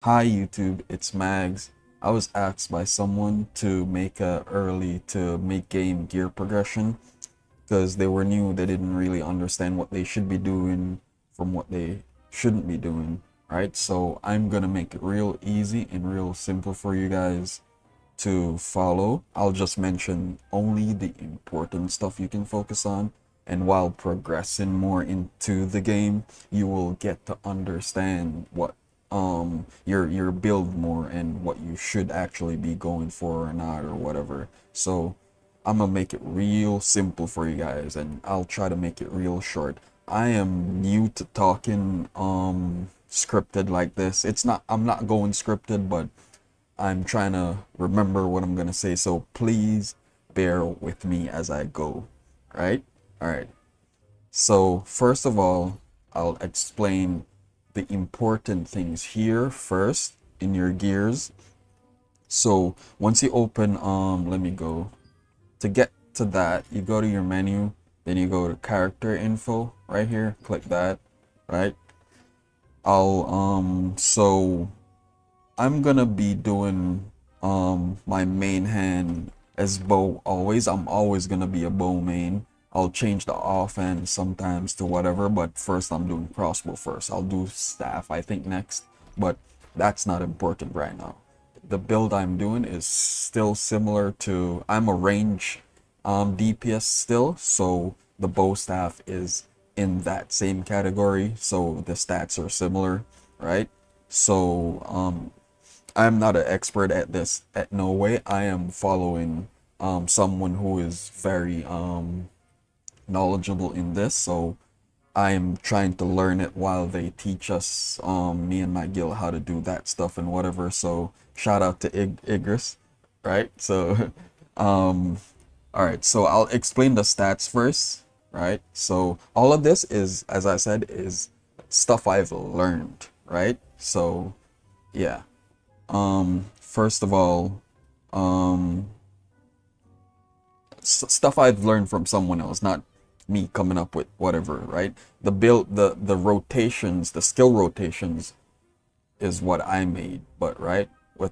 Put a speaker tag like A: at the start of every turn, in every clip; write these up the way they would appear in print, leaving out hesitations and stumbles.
A: Hi YouTube, it's Mags. I was asked by someone to make game gear progression because they were new, they didn't really understand what they should be doing from what they shouldn't be doing, right? So I'm gonna make it real easy and real simple for you guys to follow. I'll just mention only the important stuff you can focus on, and while progressing more into the game, you will get to understand what your build more and what you should actually be going for or not or whatever. So I'm gonna make it real simple for you guys, and I'll try to make it real short. I am new to talking scripted like this. I'm not going scripted, but I'm trying to remember what I'm gonna say, so please bear with me as I go. Right? Alright. So first of all, I'll explain the important things here first in your gears. So once you open let me go. To get to that, you go to your menu, then you go to character info right here, click that, right? So I'm gonna be doing my main hand as bow always. I'm always gonna be a bow main. I'll change the offhand sometimes to whatever, but first I'm doing crossbow first. I'll do staff I think next, but that's not important right now. The build I'm doing is still similar to, I'm a range DPS still, so the bow staff is in that same category, so the stats are similar, right? So I'm not an expert at this at no way. I am following someone who is very knowledgeable in this, so I am trying to learn it while they teach us, me and my guild, how to do that stuff and whatever. So shout out to Igris, right? So all right, so I'll explain the stats first, right? So all of this is, as I said, is stuff I've learned, right? So yeah. First of all, um, stuff I've learned from someone else, not me coming up with whatever, right? The rotations, the skill rotations is what I made, but right, with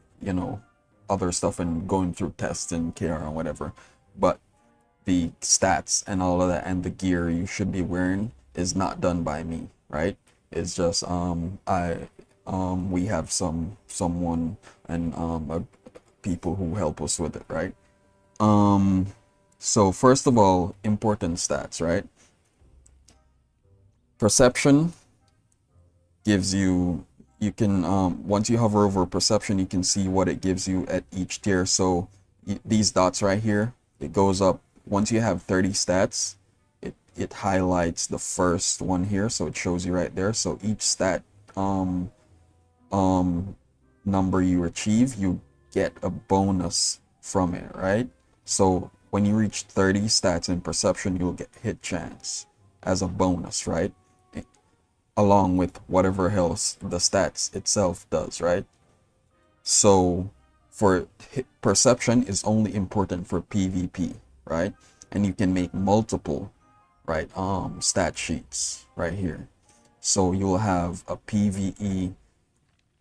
A: other stuff and going through tests and KR and whatever. But the stats and all of that and the gear you should be wearing is not done by me, right? It's just we have someone and people who help us with it, right? Um, so first of all, important stats, right? Perception gives you, you can once you hover over perception, you can see what it gives you at each tier. So these dots right here, it goes up once you have 30 stats. It highlights the first one here, so it shows you right there. So each stat um um number you achieve, you get a bonus from it, right? So when you reach 30 stats in perception, you'll get hit chance as a bonus, right? Along with whatever else the stats itself does, right? So for perception is only important for PvP, right? And you can make multiple, right, stat sheets right here. So you'll have a PvE,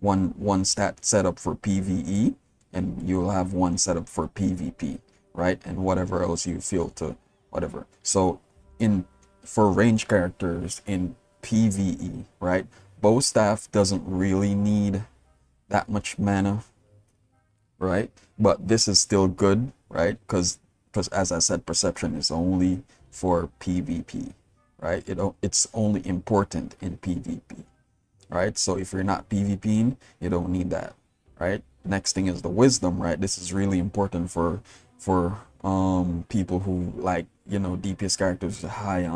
A: one stat setup for PvE, and you'll have one setup for PvP, right? And whatever else you feel to whatever. So in for range characters in PvE, right? Bow staff doesn't really need that much mana, right? But this is still good, right? Because as I said, perception is only for PvP, right? It's only important in PvP, right? So if you're not PvPing, you don't need that, right? Next thing is the wisdom, right? This is really important for people who like, DPS characters high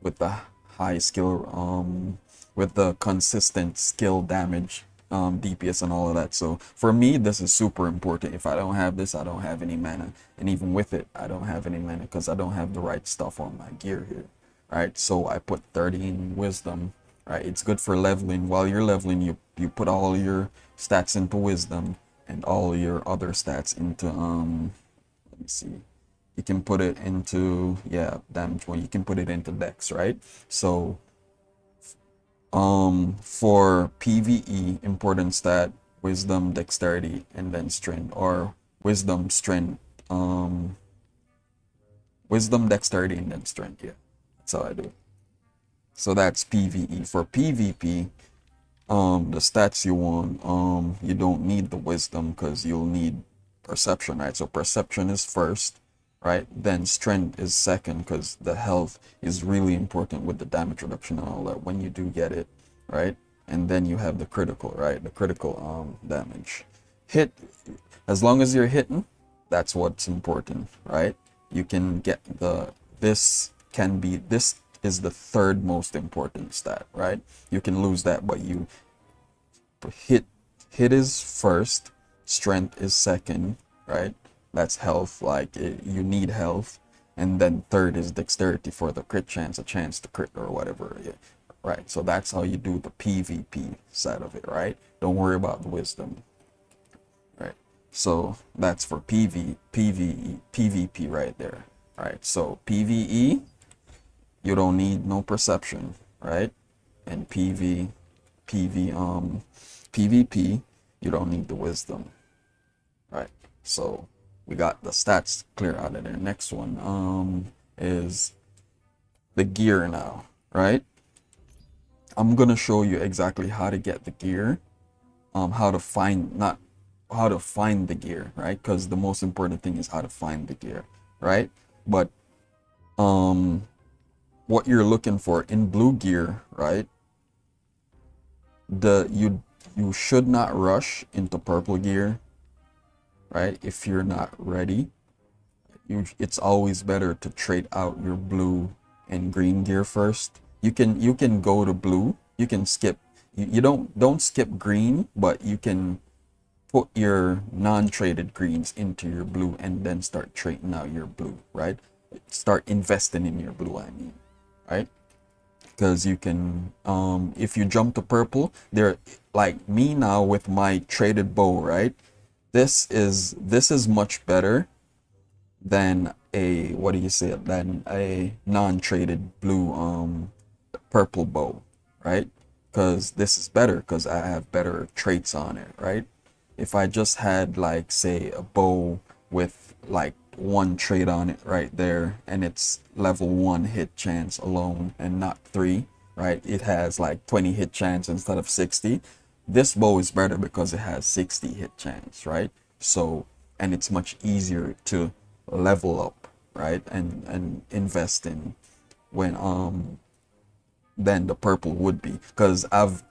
A: with the high skill with the consistent skill damage DPS and all of that. So for me, this is super important. If I don't have this, I don't have any mana, and even with it, I don't have any mana because I don't have the right stuff on my gear here, right? So I put 30 in wisdom, right? It's good for leveling. While you're leveling, you put all your stats into wisdom and all your other stats into let me see, you can put it into, yeah, damage one, you can put it into dex, right? So For PvE, important stat, wisdom, dexterity, and then strength, or wisdom, strength, wisdom, dexterity, and then strength. Yeah, that's how I do it. So that's PvE. For PvP, the stats you want, you don't need the wisdom because you'll need perception, right? So perception is first, right? Then strength is second because the health is really important with the damage reduction and all that when you do get it, right? And then you have the critical, right? The critical damage. Hit, as long as you're hitting, that's what's important, right? You can get this is the third most important stat, right? You can lose that, but you hit is first, strength is second, right? That's health, like you need health, and then third is dexterity for the crit chance, a chance to crit or whatever. Yeah. Right. So that's how you do the PvP side of it, right? Don't worry about the wisdom. Right. So that's for PvP right there. Right. So PvE, you don't need no perception, right? And PvP, you don't need the wisdom, right? So we got the stats clear out of there. Next one is the gear now, right? I'm gonna show you exactly how to get the gear, how to find not how to find the gear, right? Because the most important thing is how to find the gear, right? But what you're looking for in blue gear, right? You should not rush into purple gear, right? If you're not ready, it's always better to trade out your blue and green gear first. You can go to blue. You can skip. You don't skip green, but you can put your non-traded greens into your blue and then start trading out your blue, right? Start investing in your blue, I mean, right? Because you can if you jump to purple, there, like me now with my traded bow, right? This is much better than a, what do you say, than a non-traded blue purple bow, right? Because this is better because I have better traits on it, right? If I just had, like, say a bow with like one trait on it right there, and it's level 1 hit chance alone and not 3, right? It has like 20 hit chance instead of 60. This bow is better because it has 60 hit chance, right? So, and it's much easier to level up, right? And invest in when than the purple would be, because I've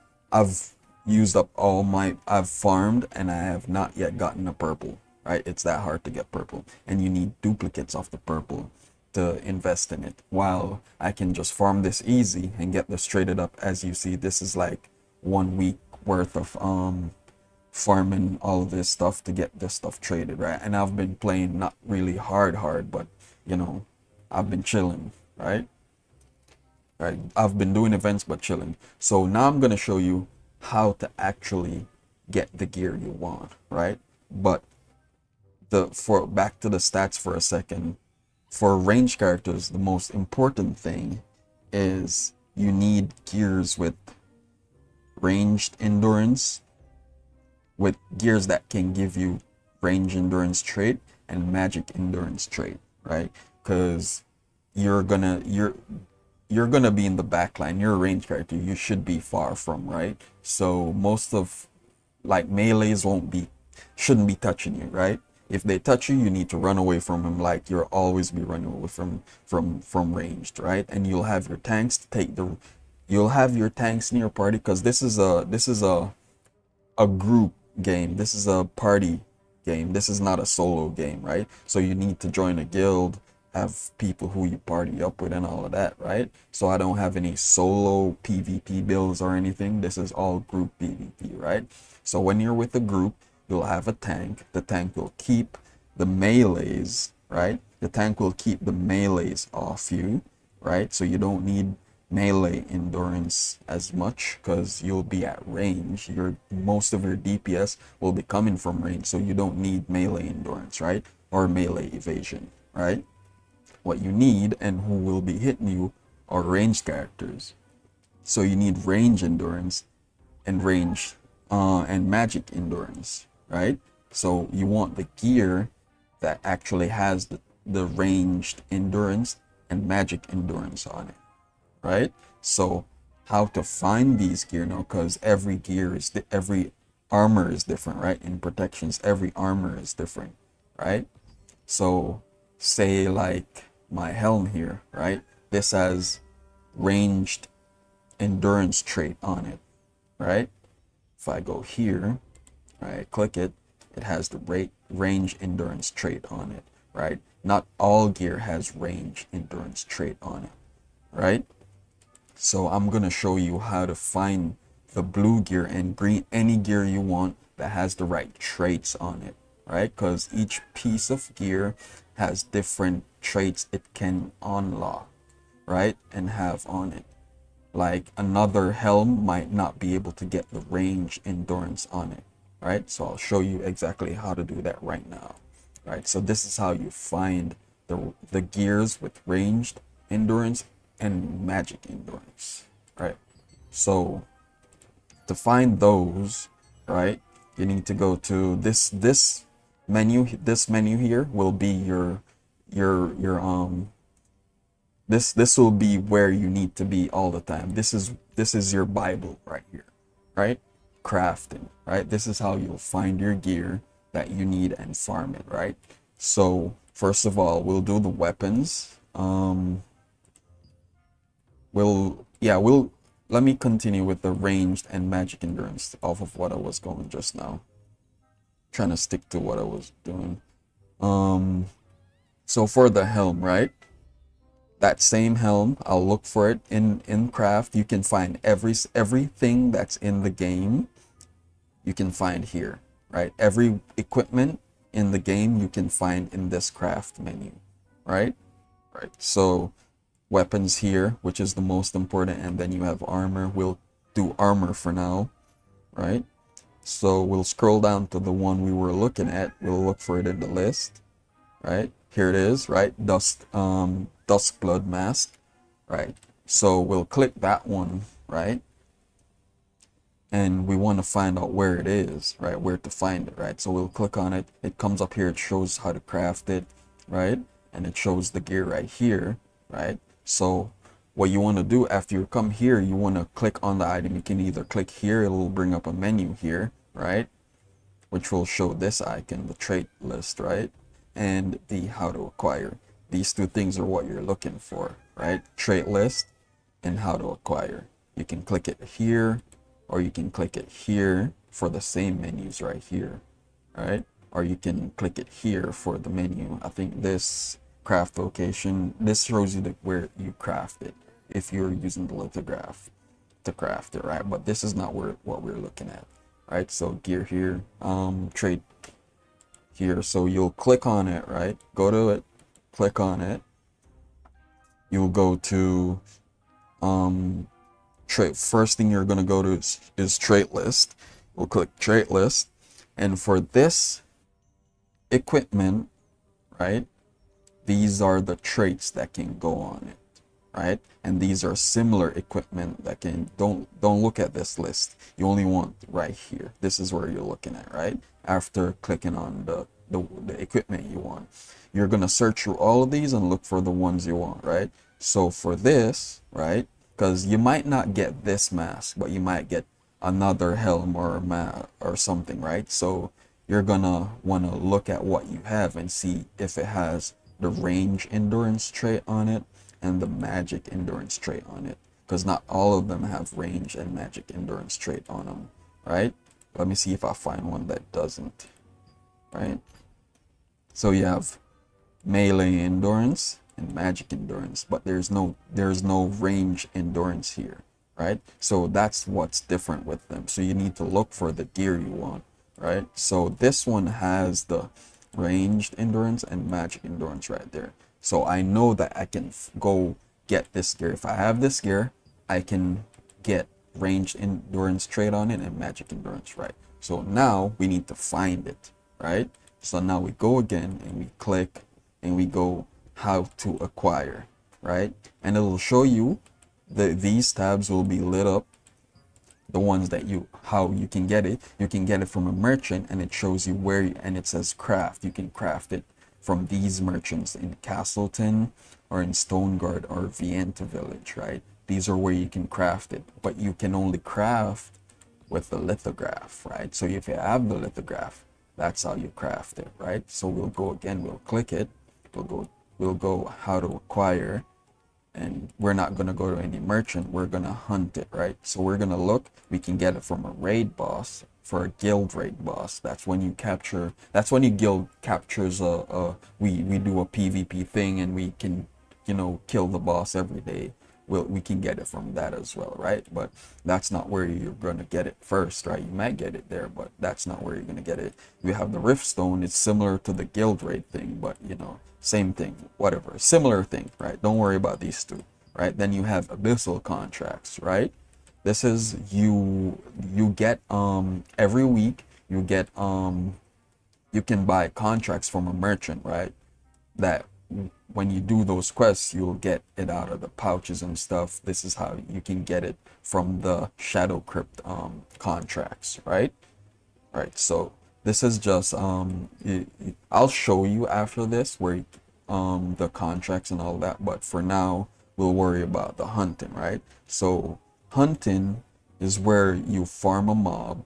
A: used up all my, I've farmed and I have not yet gotten a purple, right? It's that hard to get purple, and you need duplicates of the purple to invest in it, while I can just farm this easy and get this traded up. As you see, this is like 1 week worth of farming all of this stuff to get this stuff traded, right? And I've been playing not really hard, but you know, I've been chilling, right? Right, I've been doing events but chilling. So now I'm gonna show you how to actually get the gear you want, right? But for back to the stats for a second, for range characters, the most important thing is you need gears with ranged endurance, with gears that can give you range endurance trait and magic endurance trait, right? Because you're gonna be in the back line. You're a range character, you should be far from, right? So most of, like, melees shouldn't be touching you, right? If they touch you, you need to run away from them, like you'll always be running away from ranged, right? And you'll have your tanks to take the, you'll have your tanks in your party, because this is a group game. This is a party game. This is not a solo game, right? So you need to join a guild, have people who you party up with and all of that, right? So I don't have any solo PvP builds or anything. This is all group PvP, right? So when you're with a group, you'll have a tank. The tank will keep the melees, right? The tank will keep the melees off you, right? So you don't need melee endurance as much, because you'll be at range. Most of your DPS will be coming from range, so you don't need melee endurance, right? Or melee evasion, right? What you need and who will be hitting you are ranged characters, So you need range endurance and range and magic endurance, right? So you want the gear that actually has the ranged endurance and magic endurance on it, right? So how to find these gear now, because every gear is every armor is different, right? In protections, every armor is different, right? So say like my helm here, right? This has ranged endurance trait on it, right? If I go here, right, click it, it has the range endurance trait on it, right? Not all gear has range endurance trait on it, right? So I'm gonna show you how to find the blue gear and green, any gear you want that has the right traits on it, right? Because each piece of gear has different traits it can unlock, right, and have on it. Like another helm might not be able to get the range endurance on it, right? So I'll show you exactly how to do that right now, right? So this is how you find the gears with ranged endurance and magic endurance, right? So to find those, right, you need to go to this menu. This menu here will be your this will be where you need to be all the time. This is your Bible right here, right? Crafting, right? This is how you'll find your gear that you need and farm it, right? So first of all, we'll do the weapons. We'll let me continue with the ranged and magic endurance off of what I was going just now. Trying to stick to what I was doing. So for the helm, right? That same helm, I'll look for it in craft. You can find everything that's in the game. You can find here, right? Every equipment in the game you can find in this craft menu, right? Right. So weapons here, which is the most important, and then you have armor. We'll do armor for now, right? So we'll scroll down to the one we were looking at. We'll look for it in the list, right? Here it is, right? Dusk blood mask, right? So we'll click that one, right? And we want to find out where it is, right? Where to find it, right? So we'll click on it. It comes up here. It shows how to craft it, right? And it shows the gear right here, right? So what you want to do after you come here, you want to click on the item. You can either click here, it'll bring up a menu here, right? Which will show this icon, the trait list, right? And the how to acquire. These two things are what you're looking for, right? Trait list and how to acquire. You can click it here, or you can click it here for the same menus right here, right? Or you can click it here for the menu. I think this craft location, this shows you where you craft it if you're using the lithograph to craft it, right? But this is not what we're looking at, right? So gear here, trait here. So you'll click on it, right? Go to it, click on it. You'll go to trait. First thing you're gonna go to is trait list. We'll click trait list, and for this equipment, right, these are the traits that can go on it, right? And these are similar equipment that can, don't look at this list. You only want right here. This is where you're looking at, right? After clicking on the equipment you want, you're gonna search through all of these and look for the ones you want, right? So for this, right, because you might not get this mask, but you might get another helm or or something, right? So you're gonna want to look at what you have and see if it has the range endurance trait on it and the magic endurance trait on it, because not all of them have range and magic endurance trait on them, right? Let me see if I find one that doesn't, right? So you have melee endurance and magic endurance, but there's no range endurance here, right? So that's what's different with them. So you need to look for the gear you want, right? So this one has the ranged endurance and magic endurance right there. So I know that I can go get this gear. If I have this gear, I can get ranged endurance trait on it and magic endurance, right? So now we need to find it, right? So now we go again and we click and we go how to acquire, right? And it'll show you these tabs will be lit up. The ones that how you can get it from a merchant, and it shows you where, and it says craft. You can craft it from these merchants in Castleton or in Stoneguard or Vienta Village, right? These are where you can craft it, but you can only craft with the lithograph, right? So if you have the lithograph, that's how you craft it, right? So we'll go again, we'll click it, we'll go how to acquire, and we're not going to go to any merchant, we're going to hunt it, right? So we're going to look, we can get it from a raid boss. For a guild raid boss, that's when you guild captures we do a PvP thing, and we can, you know, kill the boss every day. We can get it from that as well, right? But that's not where you're going to get it first, right? You might get it there, but that's not where you're going to get it. We have the Rift Stone. It's similar to the guild raid thing, but, you know, same thing, whatever, similar thing, right? Don't worry about these two, right? Then you have abyssal contracts, right? This is you get every week you get you can buy contracts from a merchant, right? That when you do those quests, you'll get it out of the pouches and stuff. This is how you can get it from the Shadow Crypt contracts, right? Right. So this is just I'll show you after this where the contracts and all that, but for now we'll worry about the hunting, right? So hunting is where you farm a mob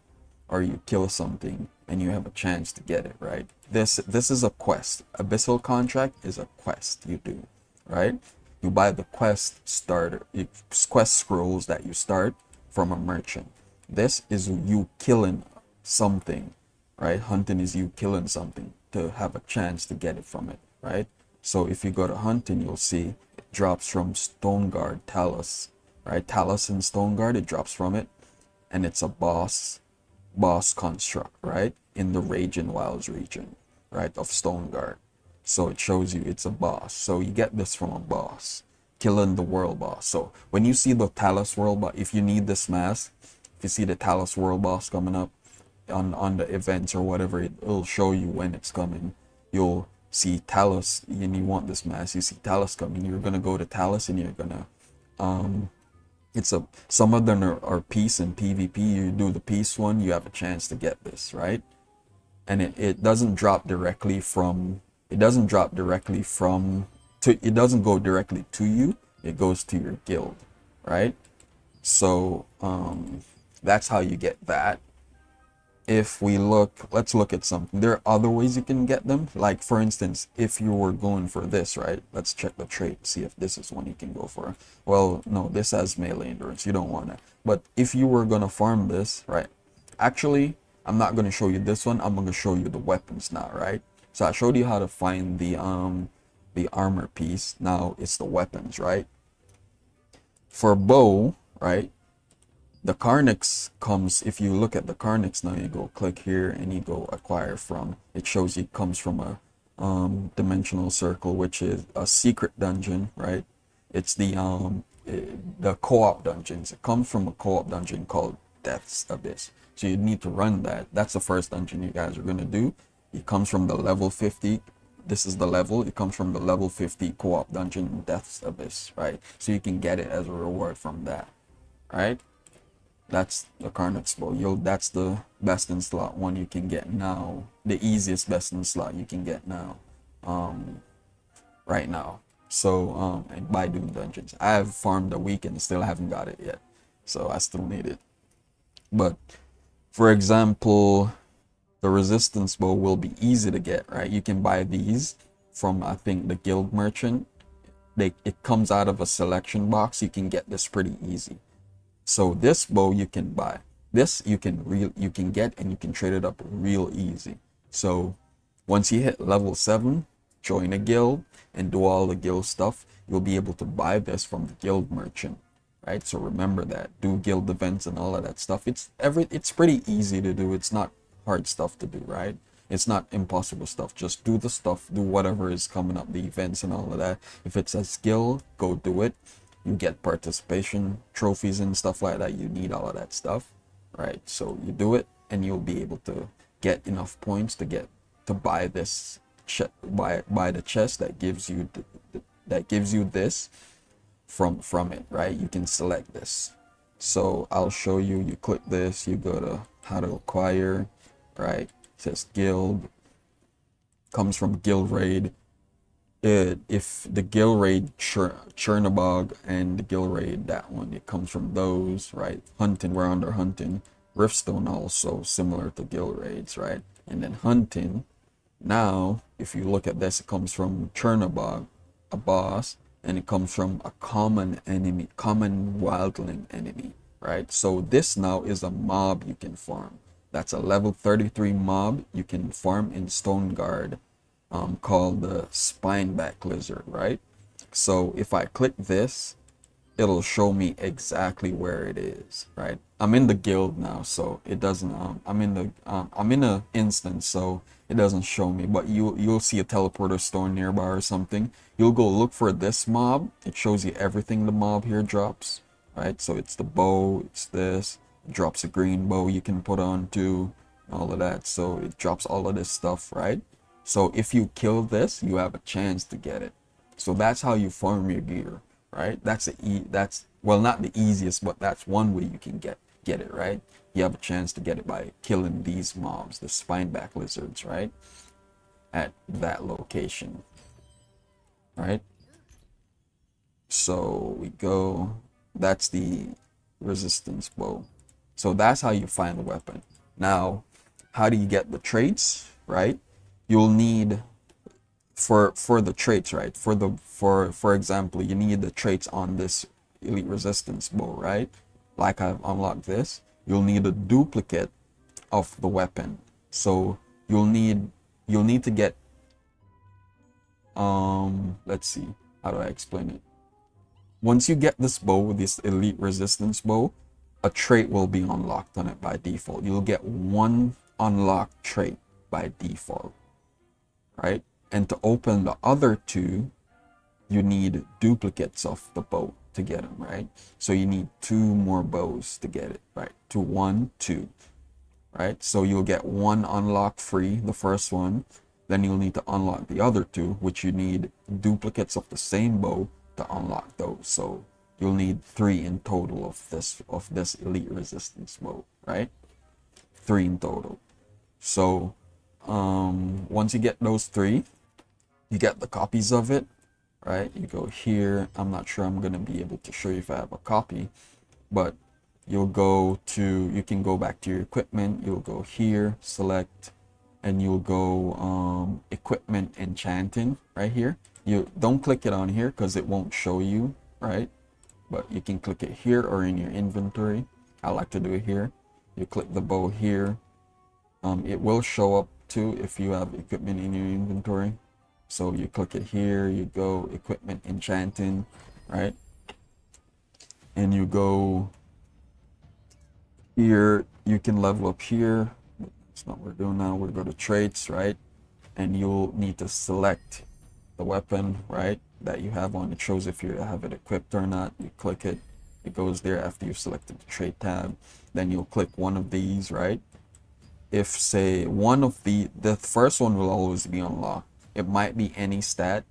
A: or you kill something and you have a chance to get it, right? This is a quest. Abyssal contract is a quest you do, right? You buy the quest starter, quest scrolls that you start from a merchant. This is you killing something, right? Hunting is you killing something to have a chance to get it from it, right? So if you go to hunting, you'll see it drops from Stoneguard, Talus, right? Talus and Stoneguard, it drops from it, and it's a boss construct, right? In the Raging Wilds region, right, of Stoneguard. So it shows you it's a boss. So you get this from a boss, killing the world boss. So when you see the Talus world boss, if you need this mask, if you see the Talus world boss coming up on the events or whatever, it'll show you when it's coming. You'll see Talus, and you want this mask, you see Talus coming, you're gonna go to Talus, and you're gonna some of them are peace and PvP. You do the peace one, you have a chance to get this, right? And it doesn't drop directly from it doesn't go directly to you, it goes to your guild, right? So that's how you get that. If we let's look at something. There are other ways you can get them. Like for instance, if you were going for this, right? Let's check the trait, see if this is one you can go for. Well, no, this has melee endurance. You don't want it. But if you were gonna farm this, right? Actually, I'm not gonna show you this one. I'm gonna show you the weapons now, right? So I showed you how to find the armor piece. Now it's the weapons, right? For bow, right? The Carnix comes, if you look at the Carnix now, you go click here and you go acquire from, it shows you it comes from a dimensional circle, which is a secret dungeon, right? It's the co-op dungeons. It comes from a co-op dungeon called Death's Abyss. So you need to run that. That's the first dungeon you guys are going to do. It comes from the level 50. This is the level. It comes from the level 50 co-op dungeon Death's Abyss, right? So you can get it as a reward from that, right? That's the Carnix bow. That's the best in slot one you can get now. The easiest best in slot you can get now, right now. So and by doing dungeons, I have farmed a week and still haven't got it yet. So I still need it. But for example, the resistance bow will be easy to get, right? You can buy these from, I think, the guild merchant. It comes out of a selection box. You can get this pretty easy. So this bow you can buy. This you can get, and you can trade it up real easy. So once you hit level 7, join a guild and do all the guild stuff, you'll be able to buy this from the guild merchant, right? So remember that. Do guild events and all of that stuff. It's pretty easy to do. It's not hard stuff to do, right? It's not impossible stuff. Just do the stuff, do whatever is coming up, the events and all of that. If it's a skill, go do it. You get participation trophies and stuff like that. You need all of that stuff, right? So you do it, and you'll be able to get enough points to buy this buy the chest that gives you this, from it, right? You can select this. So I'll show you. You click this, you go to how to acquire, right? It says guild, comes from guild raid. If the guild raid Chernobog and the guild raid, that one, it comes from those, right? Hunting, we're under hunting. Riftstone also similar to guild raids, right? And then hunting, now if you look at this, it comes from Chernobog, a boss, and it comes from a common enemy, common wildling enemy, right? So this now is a mob you can farm. That's a level 33 mob you can farm in Stone Guard, called the Spineback Lizard, right? So if I click this, it'll show me exactly where it is, right? I'm in the guild now, so it doesn't, I'm in a instance, so it doesn't show me, but you'll see a teleporter store nearby or something. You'll go look for this mob. It shows you everything the mob here drops, right? So it's the bow, it's this, it drops a green bow you can put on too, all of that. So it drops all of this stuff, right? So if you kill this, you have a chance to get it. So that's how you farm your gear, right? That's well, not the easiest, but that's one way you can get it, right? You have a chance to get it by killing these mobs, the Spineback Lizards, right? At that location, right? So we go, that's the resistance bow. So that's how you find the weapon. Now, how do you get the traits, right? You'll need for the traits, right? For example, you need the traits on this elite resistance bow, right? Like I've unlocked this, you'll need a duplicate of the weapon. So you'll need to get, let's see, how do I explain it? Once you get this bow, this elite resistance bow, a trait will be unlocked on it by default. You'll get one unlocked trait by default, right? And to open the other two, you need duplicates of the bow to get them, right? So you need 2 more bows to get it, right? 2, 1, 2, right? So you'll get one unlock free, the first one. Then you'll need to unlock the other 2, which you need duplicates of the same bow to unlock those. So you'll need 3 in total of this elite resistance bow, right? 3 in total. So once you get those 3, you get the copies of it, right? You go here. I'm not sure I'm gonna be able to show you if I have a copy, but you can go back to your equipment. You'll go here, select, and you'll go equipment enchanting right here. You don't click it on here because it won't show you, right? But you can click it here or in your inventory. I like to do it here. You click the bow here. It will show up too if you have equipment in your inventory. So you click it here, you go equipment enchanting, right? And you go here, you can level up here. That's not what we're doing now. We'll go to traits, right? And you'll need to select the weapon, right, that you have on. It shows if you have it equipped or not. You click it, it goes there after you've selected the trait tab. Then you'll click one of these, right? If say one of the first one will always be unlocked. It might be any stat,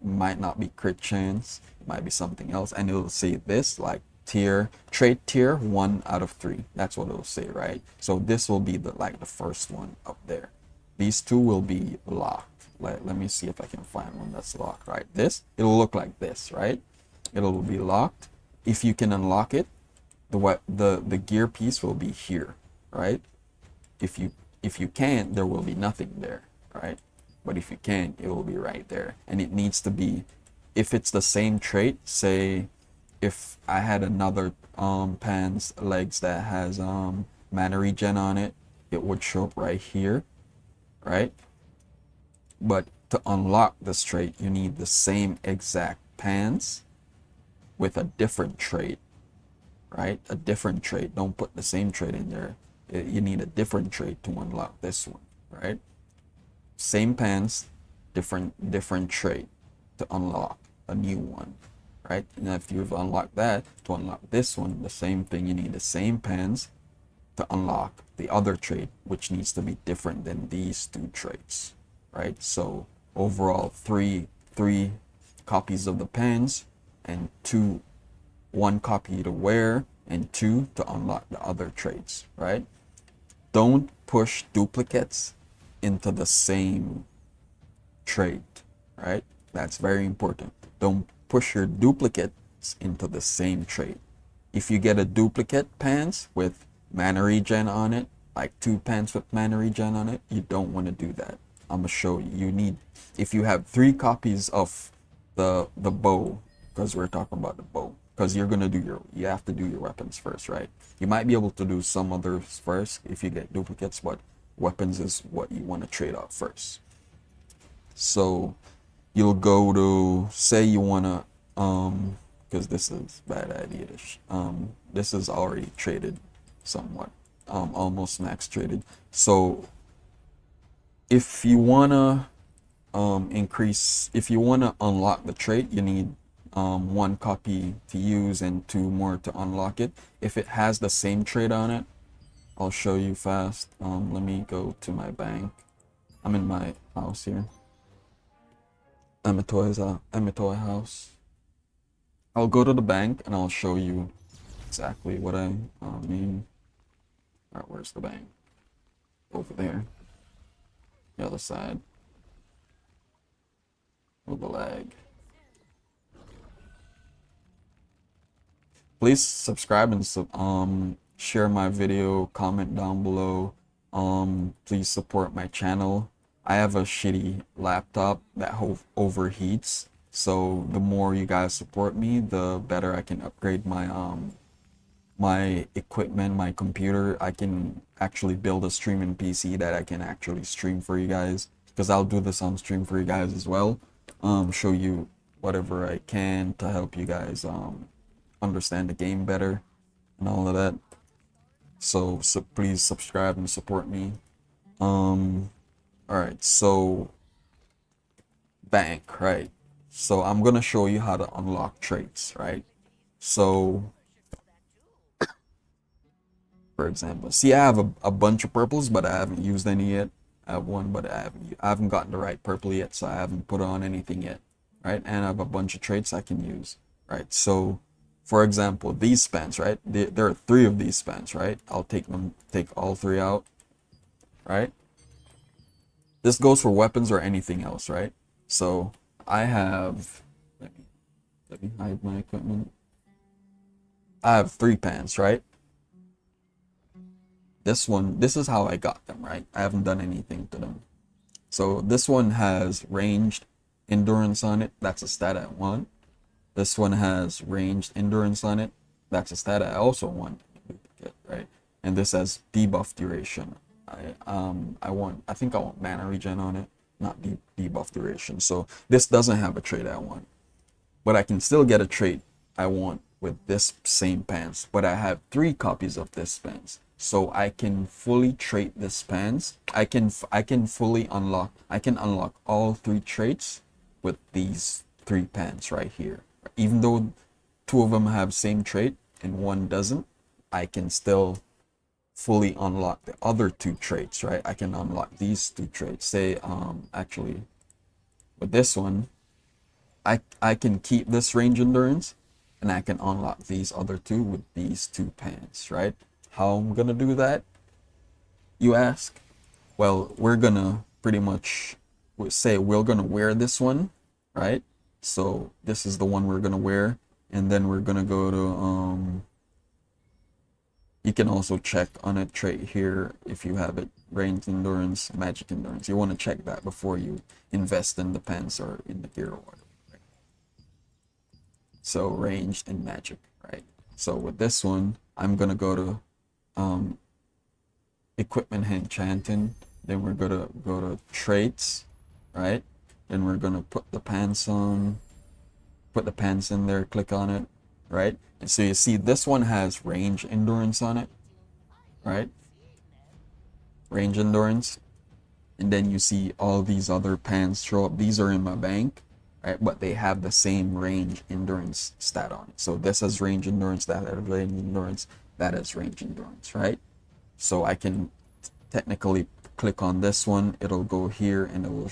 A: might not be crit chance, it might be something else, and it'll say this like trait tier 1 out of 3. That's what it'll say, right? So this will be the first one up there. These 2 will be locked. Let me see if I can find one that's locked, right? It'll look like this, right? It'll be locked. If you can unlock it, the gear piece will be here, right? If you can't, there will be nothing there, right? But if you can, it will be right there. And it needs to be, if it's the same trait, say if I had another pants legs that has mana regen on it, it would show up right here, right? But to unlock this trait, you need the same exact pants with a different trait, right? A different trait. Don't put the same trait in there. You need a different trait to unlock this one, right? Same pants, different trait to unlock a new one, right? And if you've unlocked that, to unlock this one, the same thing. You need the same pants to unlock the other trait, which needs to be different than these 2 traits, right? So overall, three copies of the pants and 2, 1 copy to wear, and 2 to unlock the other traits, right? Don't push duplicates into the same trait, right? That's very important. Don't push your duplicates into the same trait. If you get a duplicate pants with mana regen on it, like 2 pants with mana regen on it, you don't want to do that. I'm gonna show you. You need, if you have 3 copies of the bow, because we're talking about the bow, because you're gonna do you have to do your weapons first, right? You might be able to do some others first if you get duplicates, but weapons is what you want to trade out first. So you'll go to, say you wanna because this is bad idea. This is already traded somewhat, almost max traded. So if you wanna if you wanna unlock the trait, you need 1 copy to use and 2 more to unlock it. If it has the same trait on it, I'll show you fast. Let me go to my bank. I'm in my house here. Emitoy house. I'll go to the bank and I'll show you exactly what I mean. Alright, where's the bank? Over there. The other side. With the lag. Please subscribe and share my video, comment down below. Please support my channel. I have a shitty laptop that overheats, so the more you guys support me, the better I can upgrade my my equipment, my computer. I can actually build a streaming PC that I can actually stream for you guys, because I'll do this on stream for you guys as well. Show you whatever I can to help you guys understand the game better and all of that. So please subscribe and support me. Alright, so bank, right? So I'm gonna show you how to unlock traits, right? So for example, see, I have a bunch of purples, but I haven't used any yet. I have 1, but I haven't gotten the right purple yet, so I haven't put on anything yet, right? And I have a bunch of traits I can use, right? So for example, these spans, right? There are 3 of these spans, right? I'll take all 3 out, right? This goes for weapons or anything else, right? So I have, let me hide my equipment. I have 3 pants, right? This is how I got them, right? I haven't done anything to them. So this one has ranged endurance on it. That's a stat I want. This one has ranged endurance on it. That's a stat I also want, right? And this has debuff duration. I think I want mana regen on it, not debuff duration. So this doesn't have a trait I want, but I can still get a trait I want with this same pants. But I have 3 copies of this pants, so I can fully trait this pants. I can fully unlock. I can unlock all 3 traits with these 3 pants right here. Even though 2 of them have same trait and 1 doesn't, I can still fully unlock the other 2 traits, right? I can unlock these 2 traits. Say, actually, with this one, I can keep this range endurance, and I can unlock these other 2 with these 2 pants, right? How I'm gonna do that, you ask? Well, we're gonna pretty much say we're gonna wear this one, right? So this is the one we're gonna wear, and then we're gonna go to you can also check on a trait here if you have it, range endurance, magic endurance. You want to check that before you invest in the pants or in the gear or whatever, right? So ranged and magic, right? So with this one, I'm gonna go to equipment enchanting, then we're gonna go to traits, right? Then we're gonna put the pants on, put the pants in there, click on it, right? And so you see this one has range endurance on it, right? Range endurance. And then you see all these other pants show up. These are in my bank, right? But they have the same range endurance stat on it. So this has range endurance, that has range endurance, that has range endurance, right? So I can technically click on this one, it'll go here, and it will,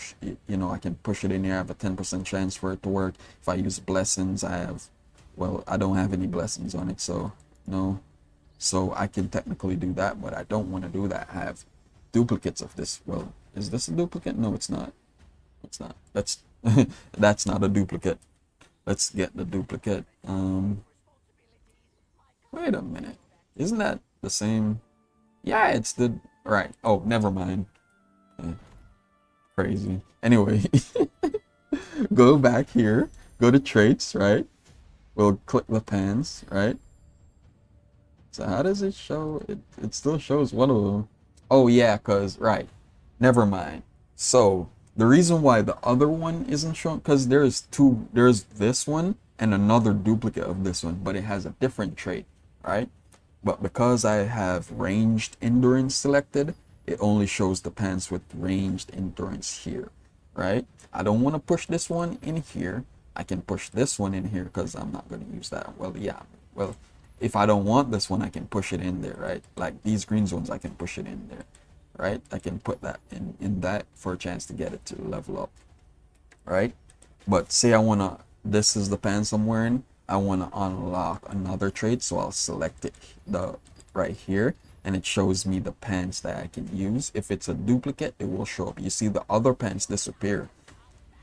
A: I can push it in here. I have a 10% chance for it to work. If I use blessings, I have well, I don't have any blessings on it, so no. So I can technically do that, but I don't want to do that. I have duplicates of this. Well, is this a duplicate? No, it's not. It's not. That's that's not a duplicate. Let's get the duplicate. Wait a minute. Isn't that the same? Yeah, it's the right. Oh, never mind. Crazy. Anyway, go back here. Go to traits, right? We'll click the pans, right? So how does it show? It still shows one of them. Oh yeah, cause right. Never mind. So the reason why the other one isn't shown, because there's this one and another duplicate of this one, but it has a different trait, right? But because I have ranged endurance selected, it only shows the pants with ranged endurance here, right? I don't want to push this one in here. I can push this one in here because I'm not going to use that. Well, yeah. Well, if I don't want this one, I can push it in there, right? Like these green zones, I can push it in there, right? I can put that in that for a chance to get it to level up, right? But say I want to, this is the pants I'm wearing. I want to unlock another trait, so I'll select it right here, and it shows me the pants that I can use. If it's a duplicate, it will show up. You see the other pants disappear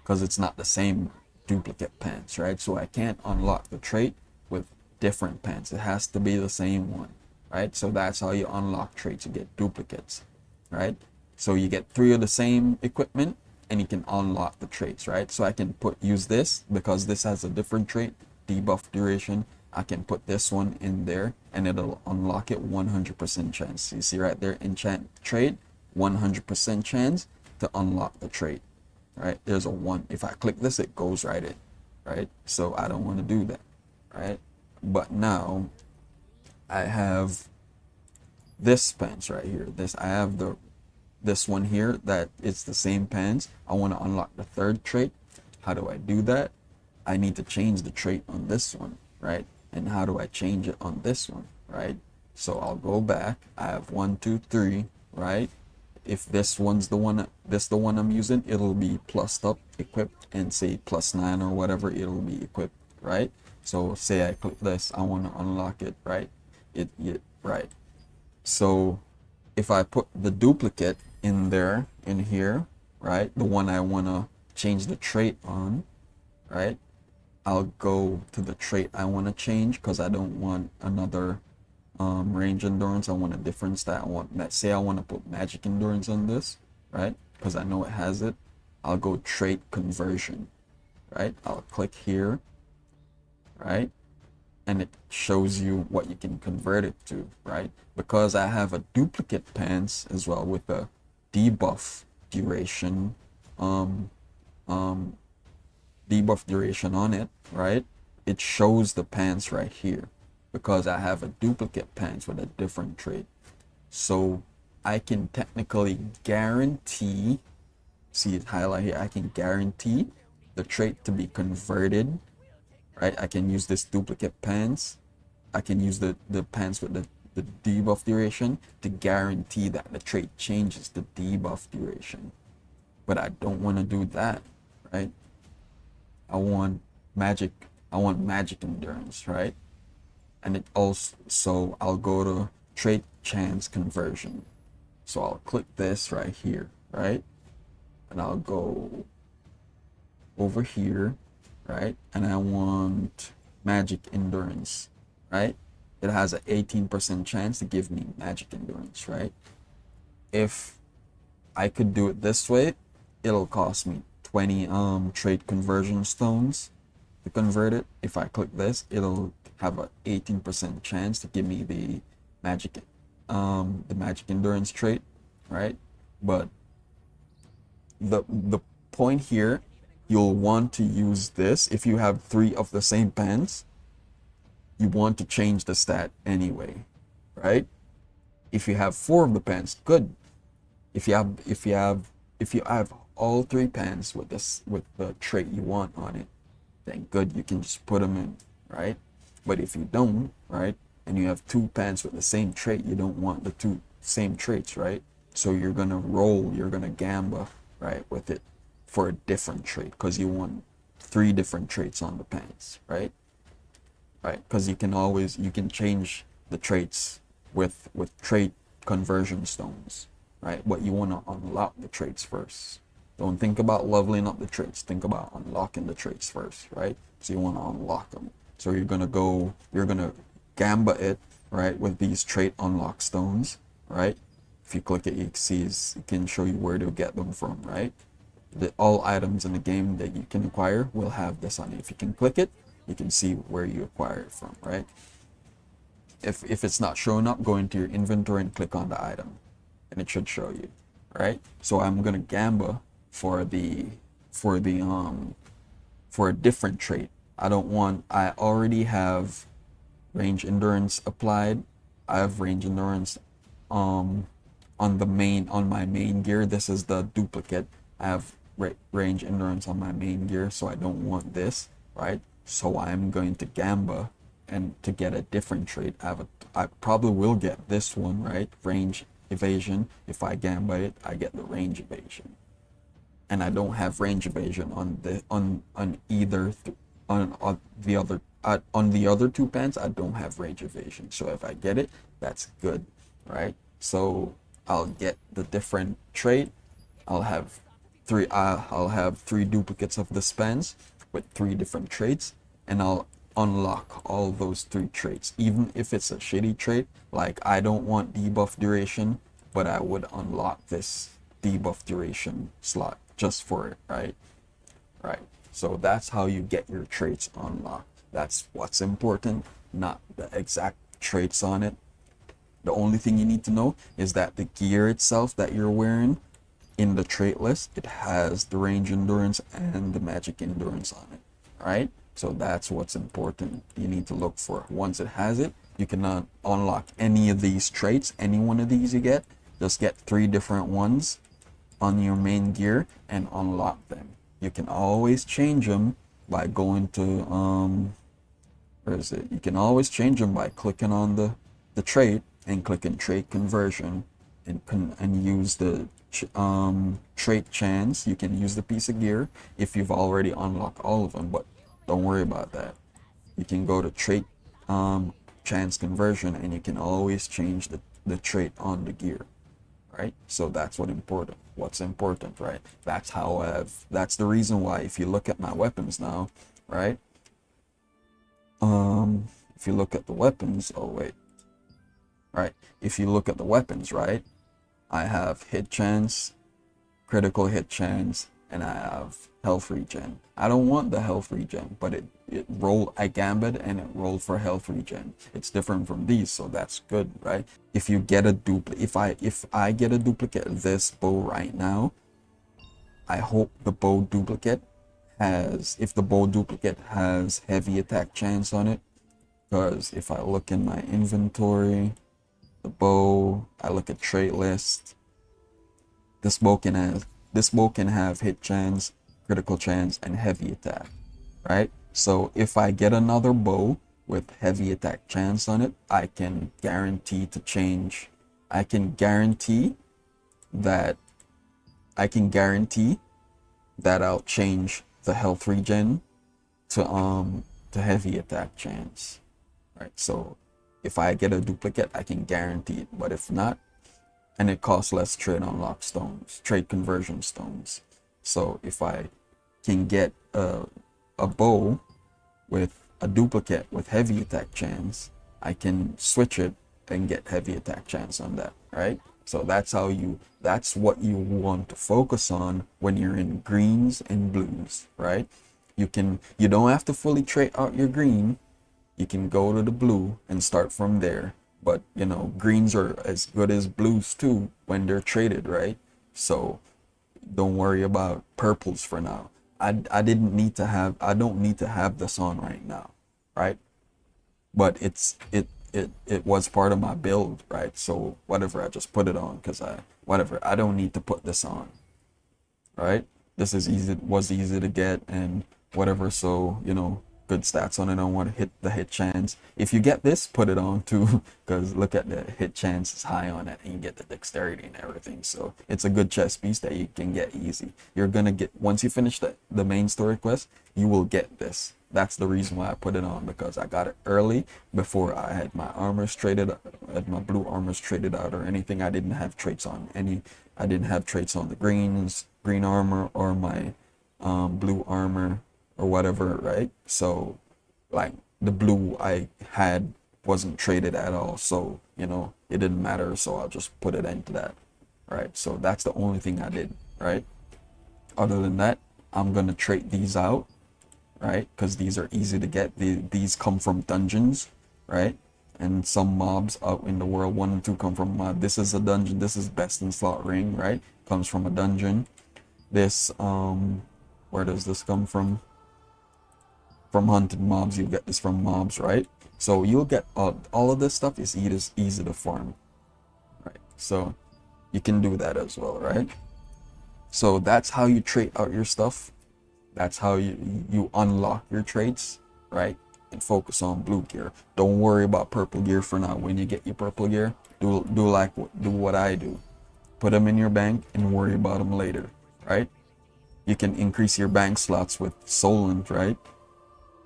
A: because it's not the same duplicate pants, right? So I can't unlock the trait with different pants. It has to be the same one, right? So that's how you unlock traits. You get duplicates, right? So you get 3 of the same equipment and you can unlock the traits, right? So I can use this because this has a different trait, debuff duration. I can put this one in there and it'll unlock it 100% chance. You see right there, enchant trait, 100% chance to unlock the trait, right? There's a 1. If I click this, it goes right in, right? So I don't want to do that, right? But now I have this pants right here. I have this one here that it's the same pants. I want to unlock the 3rd trait. How do I do that? I need to change the trait on this one, right? And how do I change it on this one, right? So I'll go back. I have 1, 2, 3, right? If this one's the one, the one I'm using, it'll be plussed up, equipped, and say +9 or whatever, it'll be equipped, right? So say I click this, I want to unlock it, right? Right. So if I put the duplicate in there, in here, right? The one I want to change the trait on, right? I'll go to the trait I want to change because I don't want another range endurance. I want a different stat. Say I want to put magic endurance on this, right? Because I know it has it. I'll go trait conversion, right? I'll click here, right? And it shows you what you can convert it to, right? Because I have a duplicate pants as well with a debuff duration, debuff duration on it, right? It shows the pants right here because I have a duplicate pants with a different trait. So I can technically guarantee, see it highlight here, I can guarantee the trait to be converted, right? I can use this duplicate pants. I can use the pants with the debuff duration to guarantee that the trait changes the debuff duration. But I don't want to do that, right? I want magic endurance, right? And it also, so I'll go to trait chance conversion. So I'll click this right here, right? And I'll go over here, right? And I want magic endurance, right? It has an 18% chance to give me magic endurance, right? If I could do it this way, it'll cost me 20 trait conversion stones to convert it. If I click this, it'll have a 18% chance to give me the magic endurance trait, right? But the point here, you'll want to use this if you have 3 of the same pants. You want to change the stat anyway, right? If you have 4 of the pants, good. If you have all 3 pants with the trait you want on it, then good, you can just put them in, right? But if you don't, right, and you have 2 pants with the same trait, you don't want the 2 same traits, right? So you're gonna gamble, right, with it for a different trait because you want 3 different traits on the pants, right? right? Because you can change the traits with trait conversion stones, right? But you want to unlock the traits first. Don't think about leveling up the traits. Think about unlocking the traits first, right? So you want to unlock them. So you're gonna gamba it, right, with these trait unlock stones, right? If you click it, you see it can show you where to get them from, right? All items in the game that you can acquire will have this on it. If you can click it, you can see where you acquire it from, right? If it's not showing up, go into your inventory and click on the item, and it should show you, right? So I'm gonna gamba for the for the for a different trait. I already have range endurance applied. I have range endurance um on my main gear. This is the duplicate. I have range endurance on my main gear, so I don't want this, right? So I'm going to gamba, and to get a different trait, I probably will get this one, right? Range evasion. If I gamba it, I get the range evasion, and I don't have range evasion on the on either on the other two pants. I don't have range evasion, so if I get it, that's good, right? So I'll get the different trait. I'll have I'll have three duplicates of the spans with three different traits, and I'll unlock all those three traits. Even if it's a shitty trait, like I don't want debuff duration, but I would unlock this debuff duration slot just for it, right? Right. So that's how you get your traits unlocked. That's what's important, not the exact traits on it. The only thing you need to know is that the gear itself that you're wearing in the trait list, it has the range endurance and the magic endurance on it, right? So that's what's important. You need to look for. Once it has it, you cannot unlock any of these traits. Any one of these you get, just get three different ones on your main gear and unlock them. You can always change them by going to where is it? You can always change them by clicking on the trait and clicking trait conversion, and use the trait chance. You can use the piece of gear if you've already unlocked all of them, but don't worry about that. You can go to trait chance conversion, and you can always change the trait on the gear, right? So that's what's important, right? That's the reason why, if you look at my weapons now, right? If you look at the weapons, oh wait, right? If you look at the weapons, right? I have hit chance, critical hit chance, and I have health regen. I don't want the health regen, but it rolled, I gambit and it rolled for health regen. It's different from these, so that's good, right? If you get a duplicate, if I get a duplicate of this bow right now, I hope the bow duplicate if the bow duplicate has heavy attack chance on it, because if I look in my inventory, the bow, I look at trait list, this bow can have hit chance, critical chance, and heavy attack, right? So if I get another bow with heavy attack chance on it, I can guarantee to change. I can guarantee that I'll change the health regen to heavy attack chance, right? So if I get a duplicate, I can guarantee it. But if not, and it costs less trade unlock stones, trade conversion stones. So if I can get a bow with a duplicate with heavy attack chance, I can switch it and get heavy attack chance on that, right? So that's what you want to focus on when you're in greens and blues, right? You don't have to fully trade out your green. You can go to the blue and start from there. But greens are as good as blues too when they're traded, right? So don't worry about purples for now. I don't need to have this on right now, right? But it was part of my build, right? So whatever, I just put it on because I don't need to put this on, right? This was easy to get and whatever. So good stats on it. I don't want to hit the hit chance. If you get this, put it on too, because look at the hit chance is high on it, and you get the dexterity and everything. So it's a good chess piece that you can get easy. You're gonna get, once you finish the main story quest, you will get this. That's the reason why I put it on, because I got it early before I had my armors traded, had my blue armors traded out or anything. I didn't have traits on any. I didn't have traits on the green armor or my blue armor or whatever, right? So like the blue I had wasn't traded at all, so you know it didn't matter, so I'll just put it into that, right? So that's the only thing I did, right? Other than that, I'm gonna trade these out, right? Because these are easy to get. These come from dungeons, right? And some mobs out in the world 1 and 2 come from this is a dungeon. This is best in slot ring, right? Comes from a dungeon. This where does this come from? From hunted mobs. You get this from mobs, right? So you'll get all of this stuff is easy to farm, right? So you can do that as well, right? So that's how you trade out your stuff. That's how you unlock your traits, right? And focus on blue gear. Don't worry about purple gear for now. When you get your purple gear, do what I do. Put them in your bank and worry about them later, right? You can increase your bank slots with Solent, right?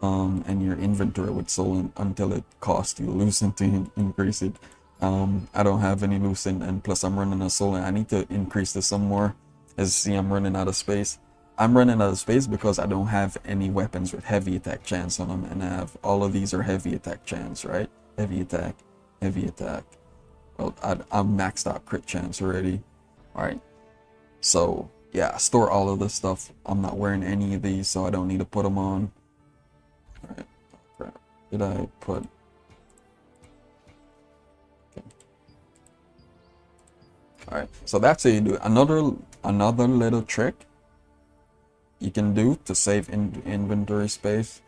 A: And your inventory with Solent until it costs you Lucent to increase it. I don't have any Lucent, and plus I'm running a Solent. I need to increase this some more. As you see, I'm running out of space. I'm running out of space because I don't have any weapons with heavy attack chance on them, and I have all of these are heavy attack chance, right? Heavy attack, heavy attack. Well, I'm maxed out crit chance already. All right. So yeah, I store all of this stuff. I'm not wearing any of these, so I don't need to put them on. All right. Crap. Did I put? Okay. All right. So that's how you do it. Another little trick you can do to save inventory space.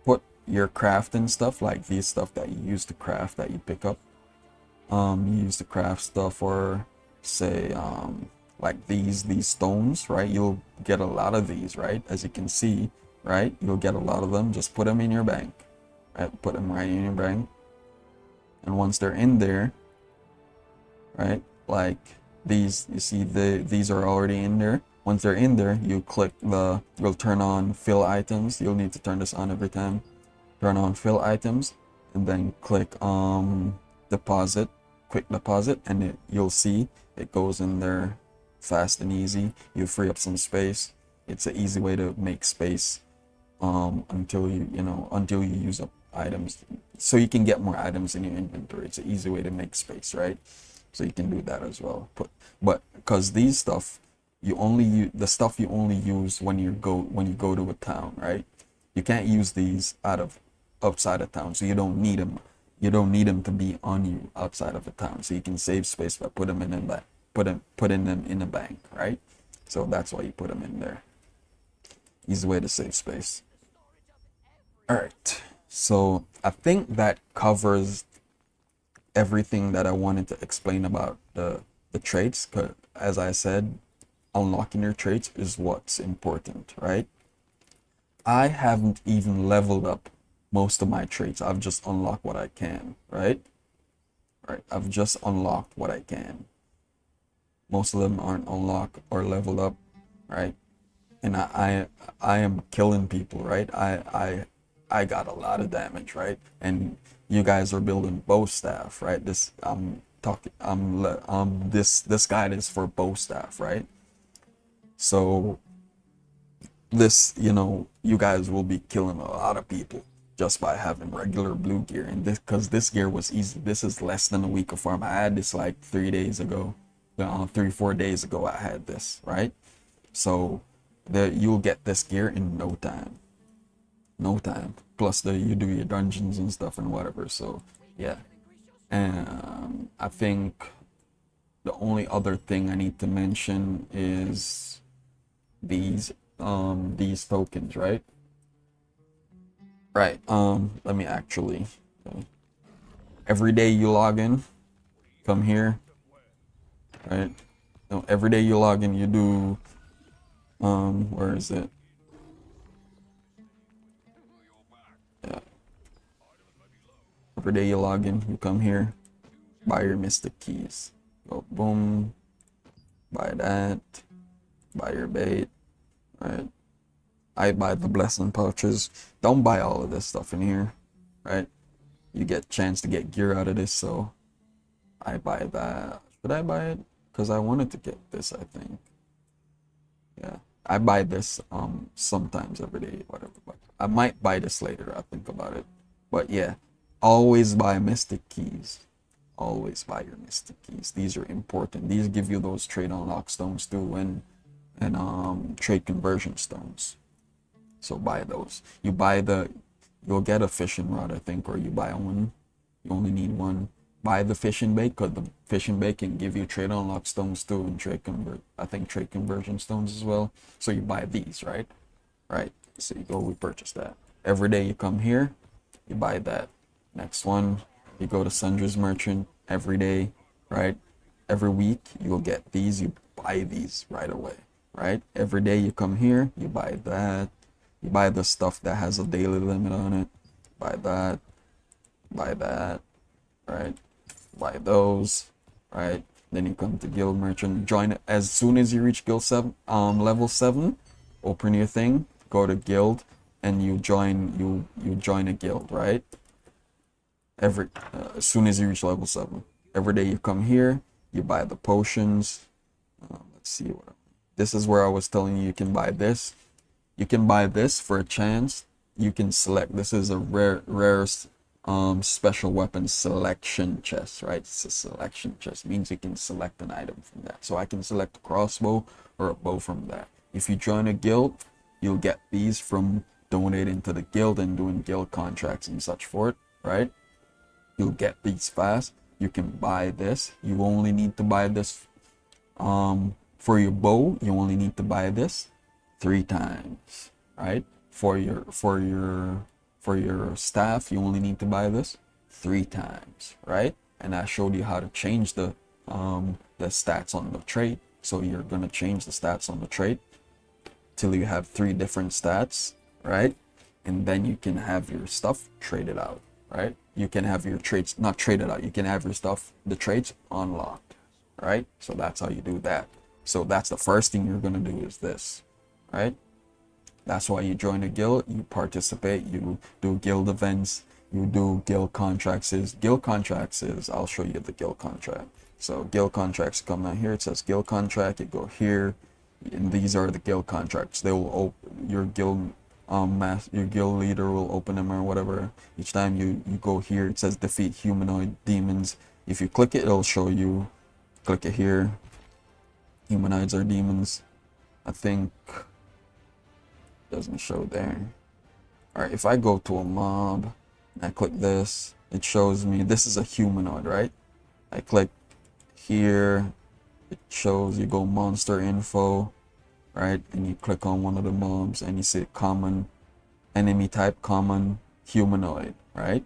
A: Put your crafting stuff, like these stuff that you use to craft, that you pick up. You use to craft stuff, or say like these stones, right? You'll get a lot of these, right? As you can see, right? You'll get a lot of them. Just put them in your bank, right? Put them right in your bank, and once they're in there, right? Like these, you see these are already in there. Once they're in there, you click you'll turn on fill items. You'll need to turn this on every time. Turn on fill items, and then click deposit, quick deposit, and you'll see it goes in there fast and easy. You free up some space. It's an easy way to make space until you use up items, so you can get more items in your inventory. It's an easy way to make space, right? So you can do that as well. But because these stuff, you only use the stuff you only use when you go to a town, right? You can't use these outside of town, so you don't need them. You don't need them to be on you outside of a town, so you can save space by putting them in a bank, right? So that's why you put them in there. Easy way to save space. All right, so I think that covers everything that I wanted to explain about the traits. 'Cause as I said, unlocking your traits is what's important, right? I haven't even leveled up most of my traits. I've just unlocked what I can, right? Right, I've just unlocked what I can. Most of them aren't unlocked or leveled up, right? And I am killing people, right? I got a lot of damage, right? And you guys are building bow staff, right? This this guide is for bow staff, right? So this, you guys will be killing a lot of people just by having regular blue gear. And this, because this gear was easy. This is less than a week of farm. I had this like 3 days ago, 3-4 days ago. I had this, right? So you'll get this gear in no time. Plus you do your dungeons and stuff and whatever. So yeah. And I think the only other thing I need to mention is these tokens, right? Right. Let me actually. Every day you log in, come here, right? No, every day you log in, you do. Where is it? Yeah. Every day you log in, you come here, buy your mystic keys. Go boom, buy that, buy your bait, right? I buy the blessing pouches. Don't buy all of this stuff in here, right? You get a chance to get gear out of this, so I buy that. Should I buy it? Because I wanted to get this, I think. Yeah, I buy this sometimes every day, whatever. But I might buy this later. I'll think about it. But yeah, always buy mystic keys. Always buy your mystic keys. These are important. These give you those trade unlock stones too, and trade conversion stones. So buy those. You'll get a fishing rod, I think, or you buy one. You only need one. Buy the fishing bait, because the fishing bait can give you trade unlock stones too, and trade conversion stones as well. So you buy these, right? Right. So you go, we purchase that. Every day you come here, you buy that. Next one, you go to Sundra's Merchant every day, right? Every week you'll get these, you buy these right away, right? Every day you come here, you buy that. You buy the stuff that has a daily limit on it. Buy that. Buy that, right? Buy those, right? Then you come to Guild Merchant, join it as soon as you reach Guild 7, level 7, open your thing, go to Guild, and you join a guild, right? As soon as you reach level 7. Every day you come here, you buy the potions. Let's see what this is where I was telling you can buy this. You can buy this for a chance. You can select. This is a rarest special weapon selection chest, right? It's a selection chest. It means you can select an item from that. So I can select a crossbow or a bow from that. If you join a guild, you'll get these from donating to the guild and doing guild contracts and such for it, right? You'll get these fast. You can buy this. You only need to buy this for your bow. You only need to buy this 3 times, right? For your staff, you only need to buy this 3 times, right? And I showed you how to change the stats on the trait. So you're gonna change the stats on the trait till you have 3 different stats, right? And then you can have your stuff traded out, right? You can have your traits not traded out. You can have your stuff, the traits unlocked, right? So that's how you do that. So that's the first thing you're gonna do is this, right? That's why you join a guild, you participate, you do guild events, you do guild contracts. I'll show you the guild contract. So guild contracts come down here. It says guild contract. You go here, and these are the guild contracts. They will open your guild your guild leader will open them or whatever. Each time you go here, it says defeat humanoid demons. If you click it, it'll show you. Click it here. Humanoids are demons. I think doesn't show there. All right, if I go to a mob and I click this, it shows me this is a humanoid, right? I click here, it shows you go monster info, right? And you click on one of the mobs and you see common enemy type, common humanoid, right?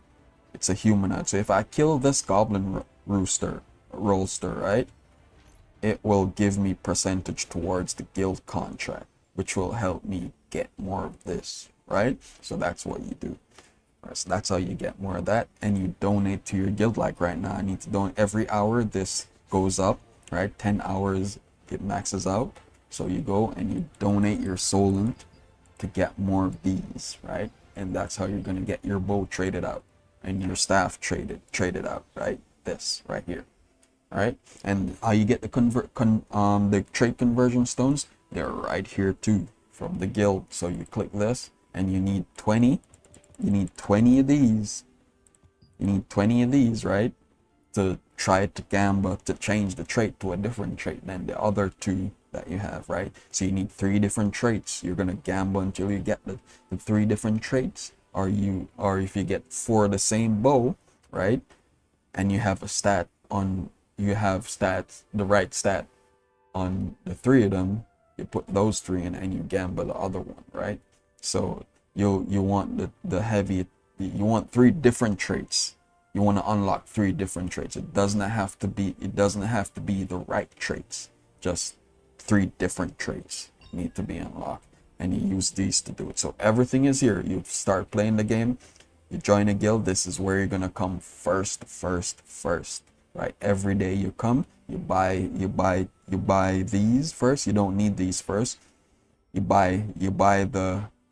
A: It's a humanoid. So if I kill this goblin rollster, right? It will give me percentage towards the guild contract, which will help me get more of this, right? So that's what you do. Right, so that's how you get more of that, and you donate to your guild. Like right now, I need to donate every hour. This goes up, right? 10 hours, it maxes out. So you go and you donate your Solent to get more of these, right? And that's how you're gonna get your bow traded out and your staff traded out, right? This right here, right? And how you get the trade conversion stones? They're right here too from the guild. So you click this and you need 20. You need 20 of these. You need 20 of these, right? To try to gamble, to change the trait to a different trait than the other 2 that you have, right? So you need 3 different traits. You're gonna gamble until you get the 3 different traits. Or if you get 4 of the same bow, right? And you have the right stat on the 3 of them, you put those 3 in and you gamble the other one, right? So you want you want 3 different traits. You want to unlock 3 different traits. It doesn't have to be the right traits. Just 3 different traits need to be unlocked, and you use these to do it. So everything is here. You start playing the game, you join a guild. This is where you're gonna come first, right? Every day you come, you buy these first. You don't need these first. You buy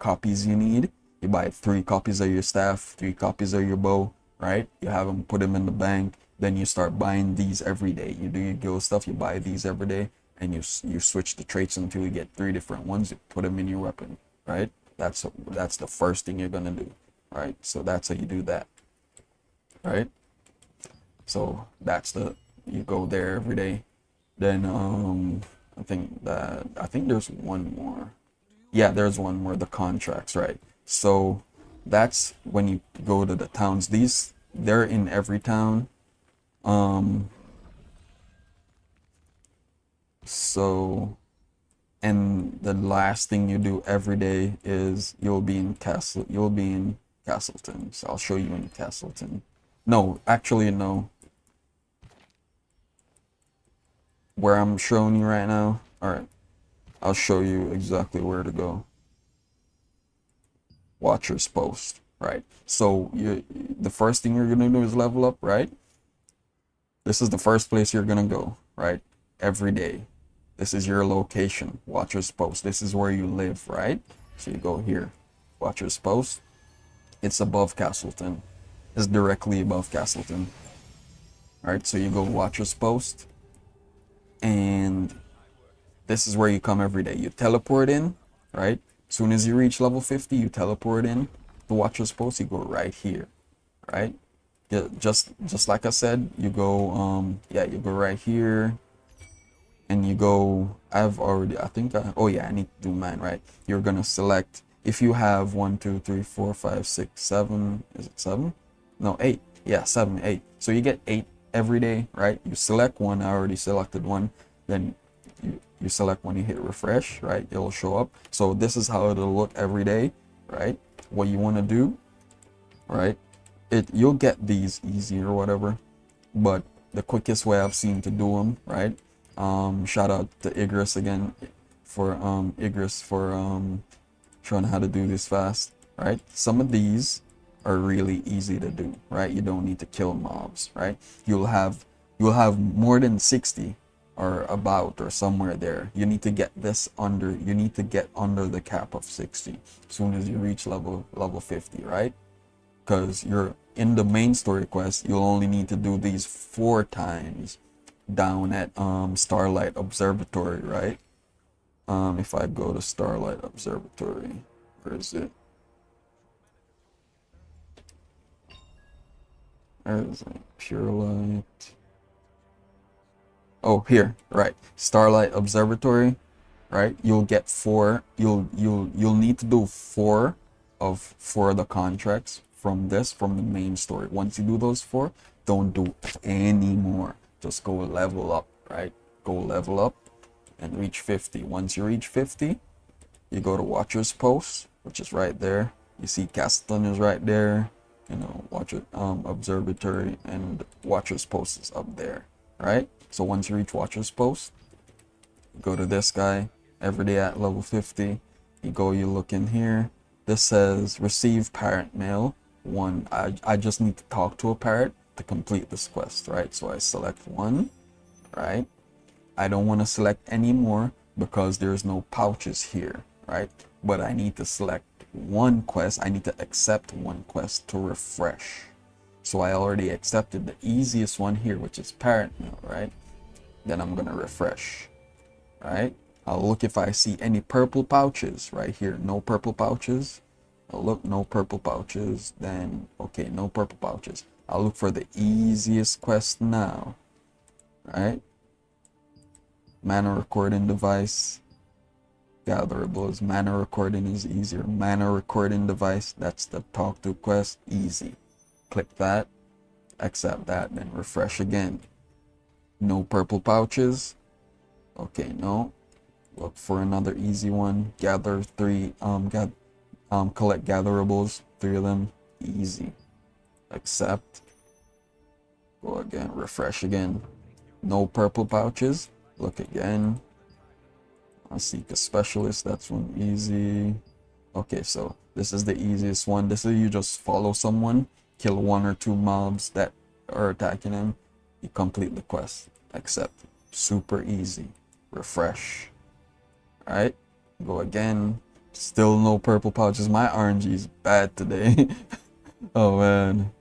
A: copies you need. You buy 3 copies of your staff, 3 copies of your bow, right? You have them, put them in the bank. Then you start buying these every day. You do your guild stuff, you buy these every day, and you switch the traits until you get 3 different ones. You put them in your weapon, right? That's the first thing you're gonna do, right? So that's how you do that, right? So that's you go there every day. Then I think there's one more. Yeah, there's one more, the contracts, right? So that's when you go to the towns. They're in every town. So, and the last thing you do every day is you'll be in Castleton. So I'll show you in Castleton. No, actually no. Where I'm showing you right now. All right, I'll show you exactly where to go. Watcher's Post, right? So the first thing you're gonna do is level up, right? This is the first place you're gonna go, right? Every day. This is your location, Watcher's Post. This is where you live, right? So you go here, Watcher's Post. It's above Castleton. It's directly above Castleton. All right, so you go Watcher's Post, and this is where you come every day. You teleport in, right? As soon as you reach level 50, you teleport in the Watcher's Post. You go right here, right? Yeah, just like I said, you go you go right here, and you go. I need to do mine, right? You're gonna select, if you have 1 2 3 4 5 6 7, is it 7? No, 8. Yeah, 7 8. So you get 8 every day, right? You select one. I already selected one. Then you select one, you hit refresh, right? It'll show up. So this is how it'll look every day, right? What you want to do, right? You'll get these easy or whatever, but the quickest way I've seen to do them, right? Shout out to Igris again for showing how to do this fast, right? Some of these are really easy to do, right? You don't need to kill mobs, right? You'll have more than 60 or about or somewhere there. You need to get under the cap of 60 as soon as you reach level 50, right? Because you're in the main story quest, you'll only need to do these 4 times down at Starlight Observatory, right? If I go to Starlight Observatory, where is it? Where is it? Pure Light. Oh, here, right. Starlight Observatory, right? You'll get 4. You'll need to do 4 of the contracts from the main story. Once you do those 4, don't do any more. Just go level up, right? Go level up and reach 50. Once you reach 50, you go to Watcher's Post, which is right there. You see Castleton is right there. You know, Observatory and Watcher's Post is up there, right? So once you reach Watcher's Post, go to this guy every day at level 50. You look in here. This says receive parrot mail 1. I just need to talk to a parrot to complete this quest, right? So I select 1, right? I don't want to select any more because there's no pouches here, right? But I need to select 1 quest. I need to accept 1 quest to refresh. So I already accepted the easiest one here, which is parrot mail, right? Then I'm gonna refresh, right? I'll look if I see any purple pouches right here. No purple pouches. I'll look, no purple pouches. Then okay, no purple pouches. I'll look for the easiest quest now, right? Mana recording device. Gatherables. Mana recording is easier. Mana recording device. That's the talk to quest. Easy. Click that. Accept that. Then refresh again. No purple pouches. Okay, no. Look for another easy one. Gather 3. Collect gatherables. 3 of them. Easy. Accept. Go again. Refresh again. No purple pouches. Look again. Seek a specialist. That's one easy. Okay, so this is the easiest one. This is, you just follow someone, kill 1 or 2 mobs that are attacking him. You complete the quest. Accept. Super easy. Refresh. Alright. Go again. Still no purple pouches. My RNG is bad today. Oh man.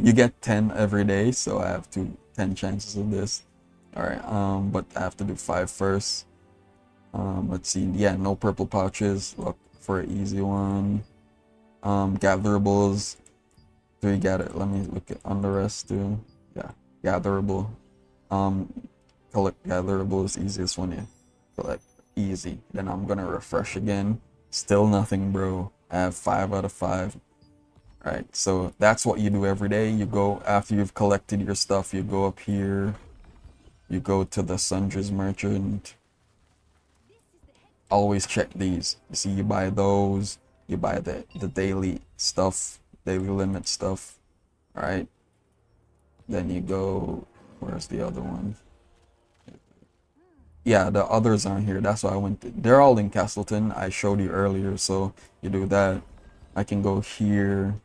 A: You get 10 every day, so I have 10 chances of this. Alright, but I have to do 5 first. Let's see. Yeah, no purple pouches. Look for an easy one. Gatherables. 3 gather. Let me look at on the rest too. Yeah, gatherable. Collect gatherable is easiest one. Yeah, collect easy. Then I'm gonna refresh again. Still nothing, bro. I have 5 out of 5. Alright, so that's what you do every day. You go after you've collected your stuff. You go up here. You go to the Sundries merchant. Always check these. You see, you buy those. You buy the daily stuff, daily limit stuff. Alright. Then you go. Where's the other one? Yeah, the others aren't here. That's why I went. They're all in Castleton. I showed you earlier, so you do that. I can go here.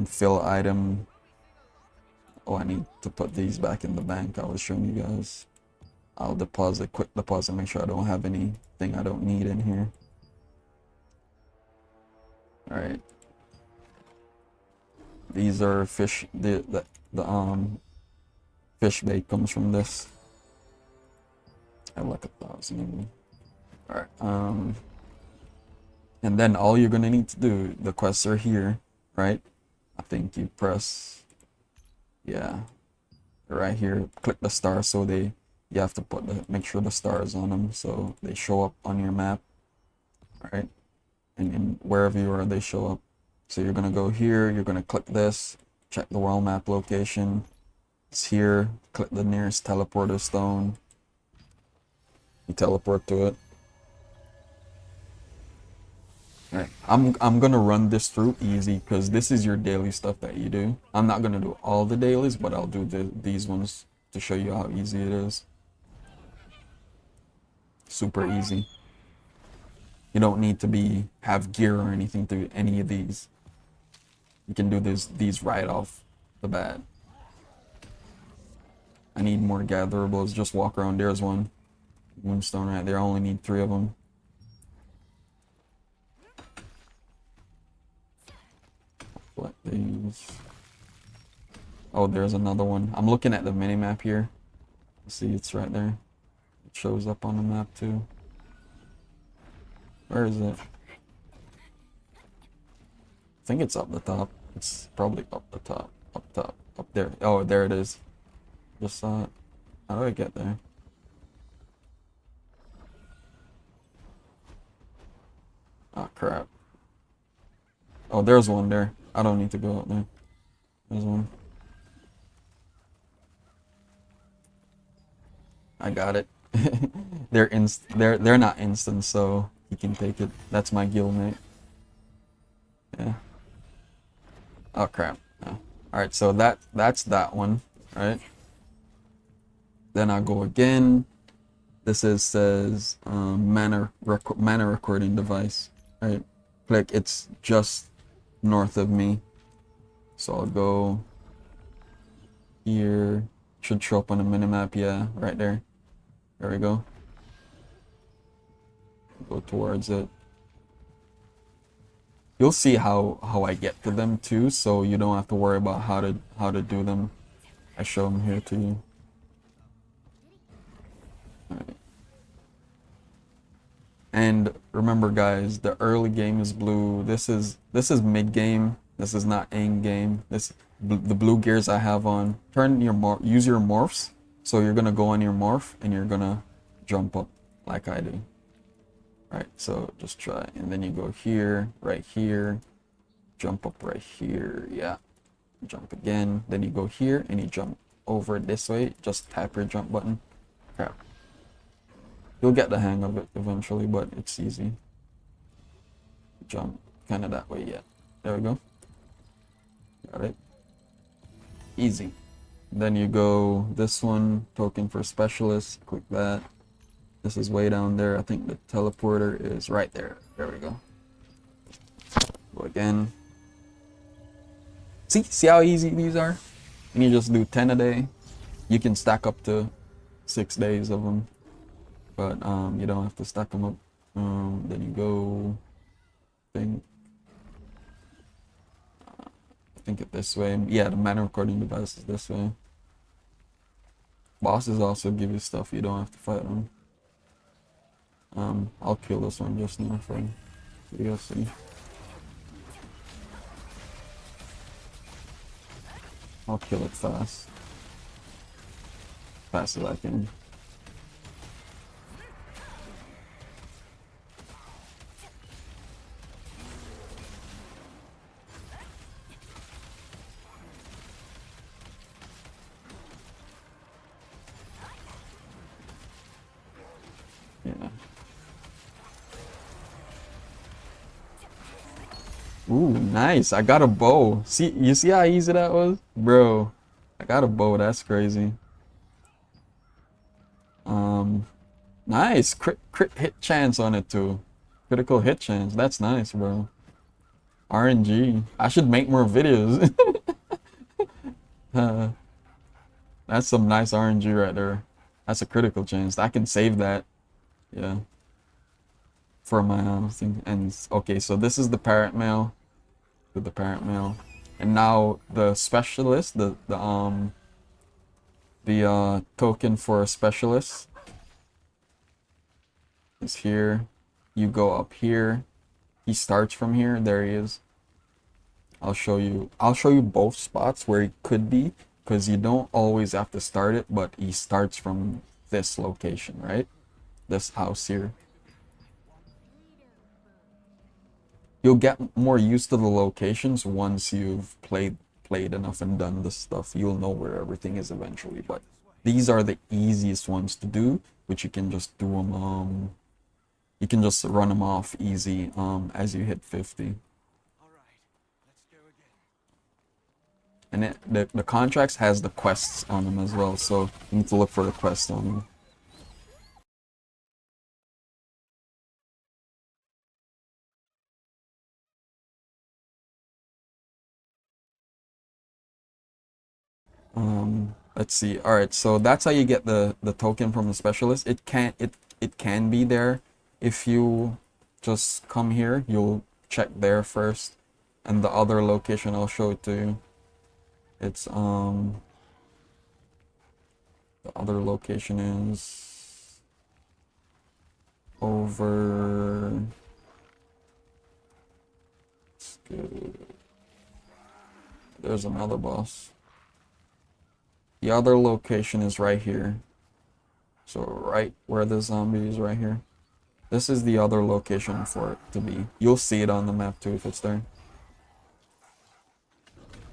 A: Fill item. Oh, I need to put these back in the bank. I was showing you guys. I'll deposit, quick deposit, make sure I don't have anything I don't need in here. Alright. These are fish, the fish bait comes from this. I have like 1,000. Alright, and then all you're gonna need to do, the quests are here, right? I think you press, yeah, right here, click the star, so you have to make sure the stars on them so they show up on your map, right? And wherever you are, they show up. So you're gonna go here, you're gonna click this, check the world map location. It's here, click the nearest teleporter stone. You teleport to it. Alright, I'm gonna run this through easy because this is your daily stuff that you do. I'm not gonna do all the dailies, but I'll do these ones to show you how easy it is. Super easy. You don't need to have gear or anything to do any of these. You can do these right off the bat. I need more gatherables. Just walk around. There's one. Moonstone right there. I only need 3 of them. Collect these. Oh, there's another one. I'm looking at the mini-map here. See, it's right there. It shows up on the map too. Where is it? I think it's up the top. It's probably up the top. Up top. Up there. Oh, there it is. Just saw it. How do I get there? Oh, crap. Oh, there's one there. I don't need to go up there. There's one. I got it. They're not instant, so you can take it. That's my guildmate. Yeah. Oh crap. No. Alright, so that's that one, right? Then I'll go again. This says mana recording device. Right? Click, it's just north of me. So I'll go here. Should show up on the minimap, yeah, right there. There we go. Go towards it. You'll see how I get to them too, so you don't have to worry about how to do them. I show them here to you. Alright. And remember guys, the early game is blue. This is mid game. This is not end game. The blue gears I have on. Use your morphs. So you're gonna go on your morph and you're gonna jump up like I do. Right, so just try, and then you go here, right here, jump up right here, yeah, jump again, then you go here and you jump over this way. Just tap your jump button. Crap. You'll get the hang of it eventually, but it's easy. Jump kind of that way, yeah. There we go. Got it. Easy. Then you go this one, token for specialist, click that. This is way down there. I think the teleporter is right there. There we go. Go again. See how easy these are? And you just do 10 a day. You can stack up to 6 days of them, but you don't have to stack them up Then you go, think it this way. Yeah, the manual recording device is this way. Bosses also give you stuff you don't have to fight on. I'll kill this one just now for you guys see. I'll kill it fast. Fast as I can. Yeah. Ooh, nice. I got a bow. See, you see how easy that was? Bro, I got a bow. That's crazy. Nice. Crit hit chance on it too. Critical hit chance. That's nice, bro. RNG. I should make more videos. That's some nice RNG right there. That's a critical chance. I can save that. Yeah. For my thing. And okay, so this is the parrot mail. With the parent mail, and now the specialist, the token for a specialist is here. You go up here. He starts from here. There he is. I'll show you both spots where he could be, because you don't always have to start it, but he starts from this location, right? This house here. You'll get more used to the locations once you've played enough and done this stuff. You'll know where everything is eventually, but these are the easiest ones to do, which you can just do them, you can just run them off easy as you hit 50. And the contracts has the quests on them as well, so you need to look for the quests on them. Let's see. All right, so that's how you get the token from the specialist. It can be there if you just come here. You'll check there first, and the other location I'll show it to you. It's the other location is over. Let's go. There's another boss. The other location is right here. So right where the zombie is right here. This is the other location for it to be. You'll see it on the map too if it's there.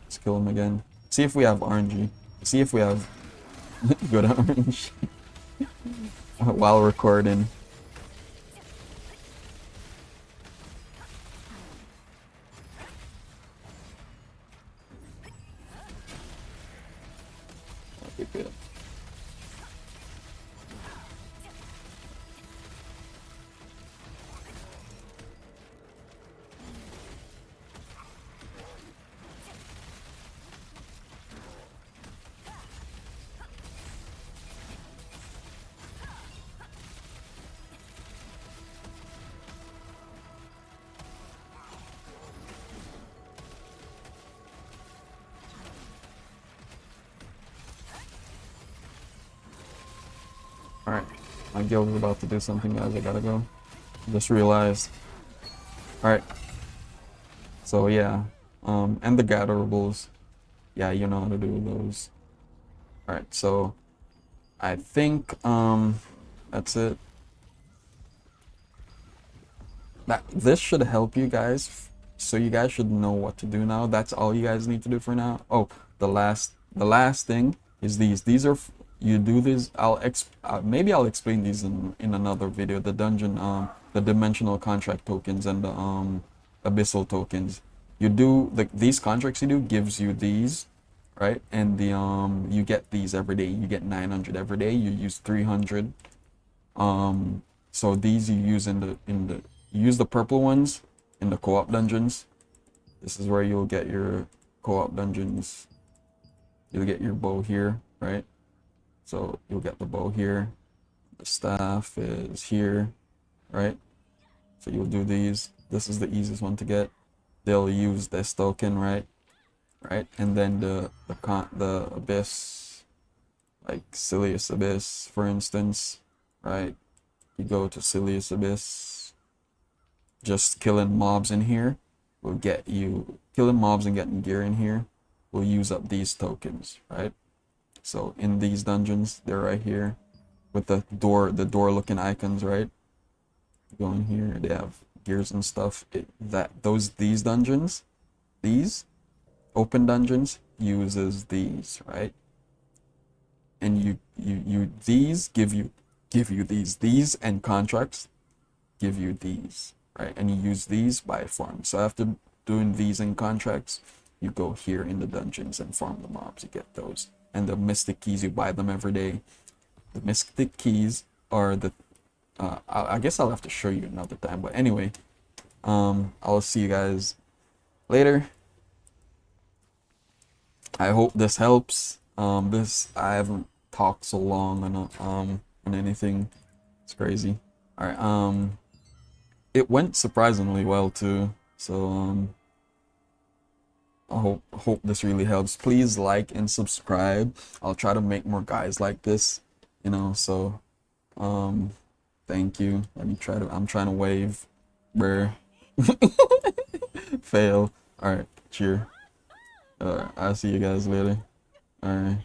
A: Let's kill him again. See if we have RNG. See if we have good RNG while recording. Okay, good. Alright, my guild is about to do something, guys. I gotta go. Just realized. Alright. So yeah. And the gatherables. Yeah, you know how to do those. Alright, so I think that's it. This should help you guys. So you guys should know what to do now. That's all you guys need to do for now. Oh, the last thing is these. These are you do this. Maybe I'll explain these in another video. The dungeon, the dimensional contract tokens and the abyssal tokens. You do these contracts you do gives you these, right? And the you get these every day. You get 900 every day. You use 300. So these you use you use the purple ones in the co-op dungeons. This is where you'll get your co-op dungeons. You'll get your bow here, right? So you'll get the bow here. The staff is here, right? So you'll do these. This is the easiest one to get. They'll use this token, right? And then the abyss, like Silius Abyss, for instance, right? You go to Silius Abyss. Just killing mobs in here will get you, killing mobs and getting gear in here will use up these tokens, right? So in these dungeons, they're right here with the door looking icons, right? Go in here, they have gears and stuff. These dungeons, these open dungeons uses these, right? And these give you these and contracts give you these, right? And you use these by farm. So after doing these and contracts, you go here in the dungeons and farm the mobs. You get those. And the mystic keys, you buy them every day. The mystic keys are the I guess I'll have to show you another time, but anyway, I'll see you guys later. I hope this helps. I haven't talked so long on anything. It's crazy. All right. It went surprisingly well too. So I hope this really helps. Please like and subscribe. I'll try to make more guys like this. So thank you. I'm trying to wave. Brr. Fail. Alright, cheer. I'll see you guys later. Alright.